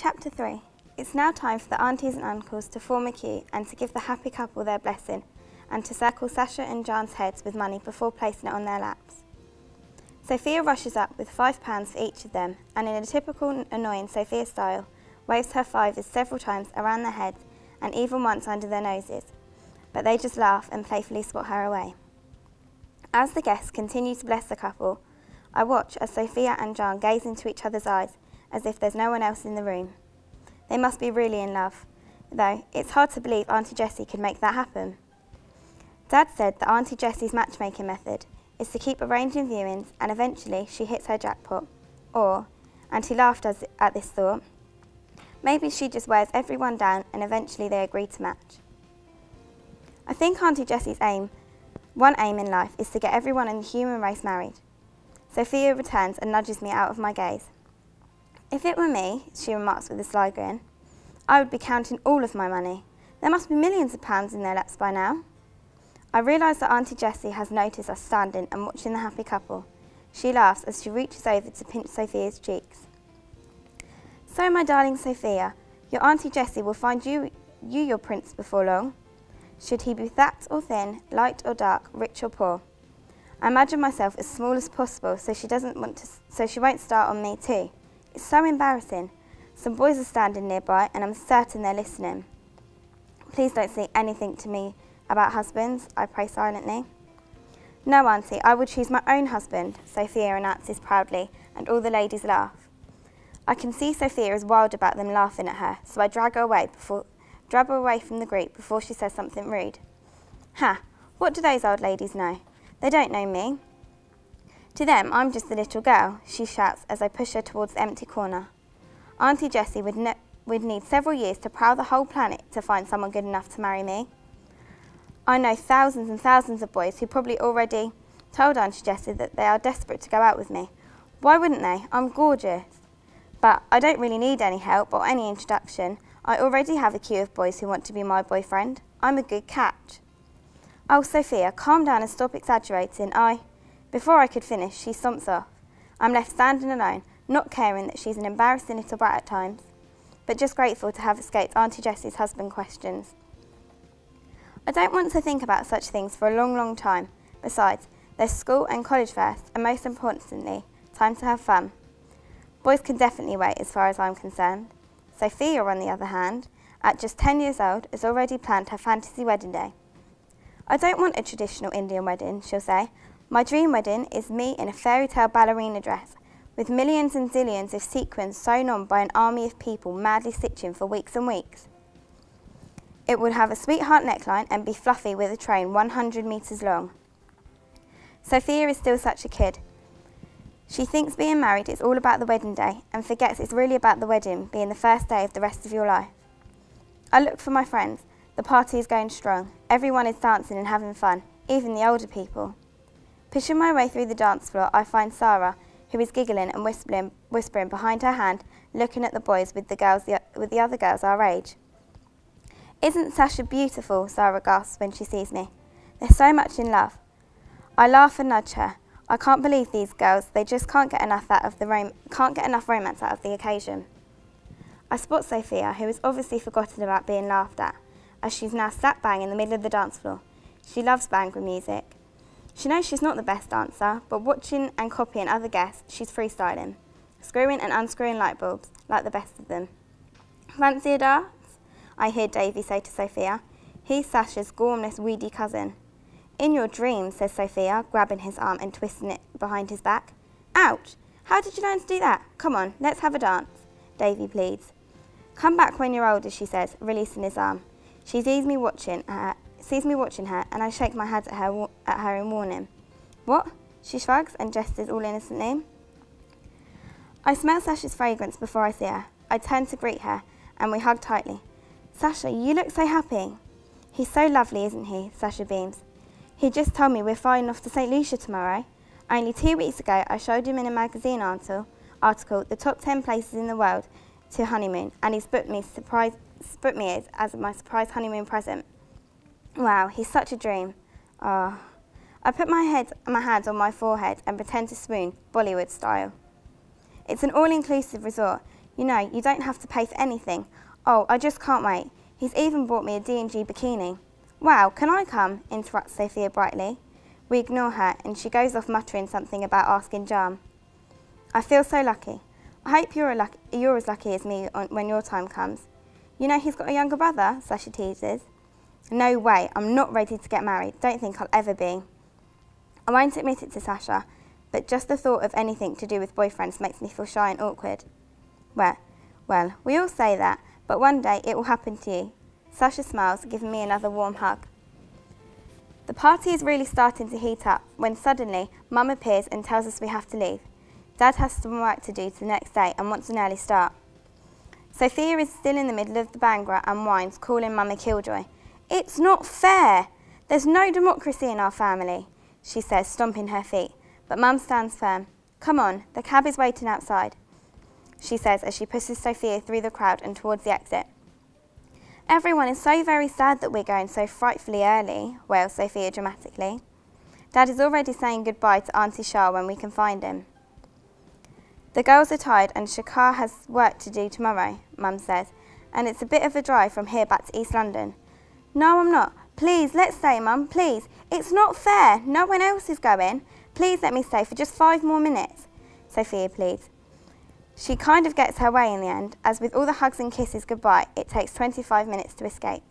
Chapter 3. It's now time for the aunties and uncles to form a queue and to give the happy couple their blessing and to circle Sasha and John's heads with money before placing it on their laps. Sophia rushes up with £5 for each of them and in a typical annoying Sophia style waves her fivers several times around their heads and even once under their noses, but they just laugh and playfully swat her away. As the guests continue to bless the couple, I watch as Sophia and John gaze into each other's eyes as if there's no one else in the room. They must be really in love, though it's hard to believe Auntie Jessie could make that happen. Dad said that Auntie Jessie's matchmaking method is to keep arranging viewings and eventually she hits her jackpot. Or, and he laughed at this thought, maybe she just wears everyone down and eventually they agree to match. I think Auntie Jessie's one aim in life is to get everyone in the human race married. Sophia returns and nudges me out of my gaze. If it were me, she remarks with a sly grin, I would be counting all of my money. There must be millions of pounds in their laps by now. I realise that Auntie Jessie has noticed us standing and watching the happy couple. She laughs as she reaches over to pinch Sophia's cheeks. So, my darling Sophia, your Auntie Jessie will find you your prince before long. Should he be fat or thin, light or dark, rich or poor? I imagine myself as small as possible so she won't start on me too. It's so embarrassing. Some boys are standing nearby and I'm certain they're listening. Please don't say anything to me about husbands, I pray silently. No, Auntie, I would choose my own husband, Sophia announces proudly, and all the ladies laugh. I can see Sophia is wild about them laughing at her, so I drag her away from the group before she says something rude. Ha! What do those old ladies know? They don't know me. To them, I'm just a little girl, she shouts as I push her towards the empty corner. Auntie Jessie would need several years to prowl the whole planet to find someone good enough to marry me. I know thousands and thousands of boys who probably already told Auntie Jessie that they are desperate to go out with me. Why wouldn't they? I'm gorgeous. But I don't really need any help or any introduction. I already have a queue of boys who want to be my boyfriend. I'm a good catch. Oh, Sophia, calm down and stop exaggerating. Before I could finish, she stomps off. I'm left standing alone, not caring that she's an embarrassing little brat at times, but just grateful to have escaped Auntie Jessie's husband questions. I don't want to think about such things for a long, long time. Besides, there's school and college first, and most importantly, time to have fun. Boys can definitely wait as far as I'm concerned. Sophia, on the other hand, at just 10 years old, has already planned her fantasy wedding day. I don't want a traditional Indian wedding, she'll say. My dream wedding is me in a fairy tale ballerina dress, with millions and zillions of sequins sewn on by an army of people madly stitching for weeks and weeks. It would have a sweetheart neckline and be fluffy with a train 100 metres long. Sophia is still such a kid. She thinks being married is all about the wedding day and forgets it's really about the wedding being the first day of the rest of your life. I look for my friends. The party is going strong. Everyone is dancing and having fun, even the older people. Pushing my way through the dance floor, I find Sarah, who is giggling and whispering behind her hand, looking at the boys with the other girls our age. Isn't Sasha beautiful? Sarah gasps when she sees me. They're so much in love. I laugh and nudge her. I can't believe these girls. They just can't get enough romance out of the occasion. I spot Sophia, who has obviously forgotten about being laughed at, as she's now sat bang in the middle of the dance floor. She loves bhangra music. She knows she's not the best dancer, but watching and copying other guests, she's freestyling, screwing and unscrewing light bulbs like the best of them. Fancy a dance? I hear Davy say to Sophia. He's Sasha's gormless, weedy cousin. In your dreams, says Sophia, grabbing his arm and twisting it behind his back. Ouch! How did you learn to do that? Come on, let's have a dance, Davy pleads. Come back when you're older, she says, releasing his arm. She sees me watching her, and I shake my head at her in warning. What? She shrugs and gestures all innocently. I smell Sasha's fragrance before I see her. I turn to greet her, and we hug tightly. Sasha, you look so happy. He's so lovely, isn't he? Sasha beams. He just told me we're flying off to St. Lucia tomorrow. Only 2 weeks ago, I showed him in a magazine article the top 10 places in the world to honeymoon, and he's booked me as my surprise honeymoon present. Wow, he's such a dream. I put my hand on my forehead and pretend to swoon, Bollywood style. It's an all-inclusive resort. You know, you don't have to pay for anything. Oh, I just can't wait. He's even bought me a D&G bikini. Wow, can I come? Interrupts Sophia brightly. We ignore her and she goes off muttering something about asking Jan. I feel so lucky. I hope you're as lucky as me when your time comes. You know he's got a younger brother, Sasha teases. No way, I'm not ready to get married. Don't think I'll ever be. I won't admit it to Sasha, but just the thought of anything to do with boyfriends makes me feel shy and awkward. Well, we all say that, but one day it will happen to you. Sasha smiles, giving me another warm hug. The party is really starting to heat up when suddenly Mum appears and tells us we have to leave. Dad has some work to do the next day and wants an early start. Sophia is still in the middle of the Bhangra and whines, calling Mum a killjoy. It's not fair. There's no democracy in our family, she says, stomping her feet, but Mum stands firm. Come on, the cab is waiting outside, she says as she pushes Sophia through the crowd and towards the exit. Everyone is so very sad that we're going so frightfully early, wails Sophia dramatically. Dad is already saying goodbye to Auntie Shah when we can find him. The girls are tired and Shakar has work to do tomorrow, Mum says, and it's a bit of a drive from here back to East London. No, I'm not. Please, let's stay, Mum, please. It's not fair. No one else is going. Please let me stay for just 5 more minutes, Sophia pleads. She kind of gets her way in the end, as with all the hugs and kisses goodbye, it takes 25 minutes to escape.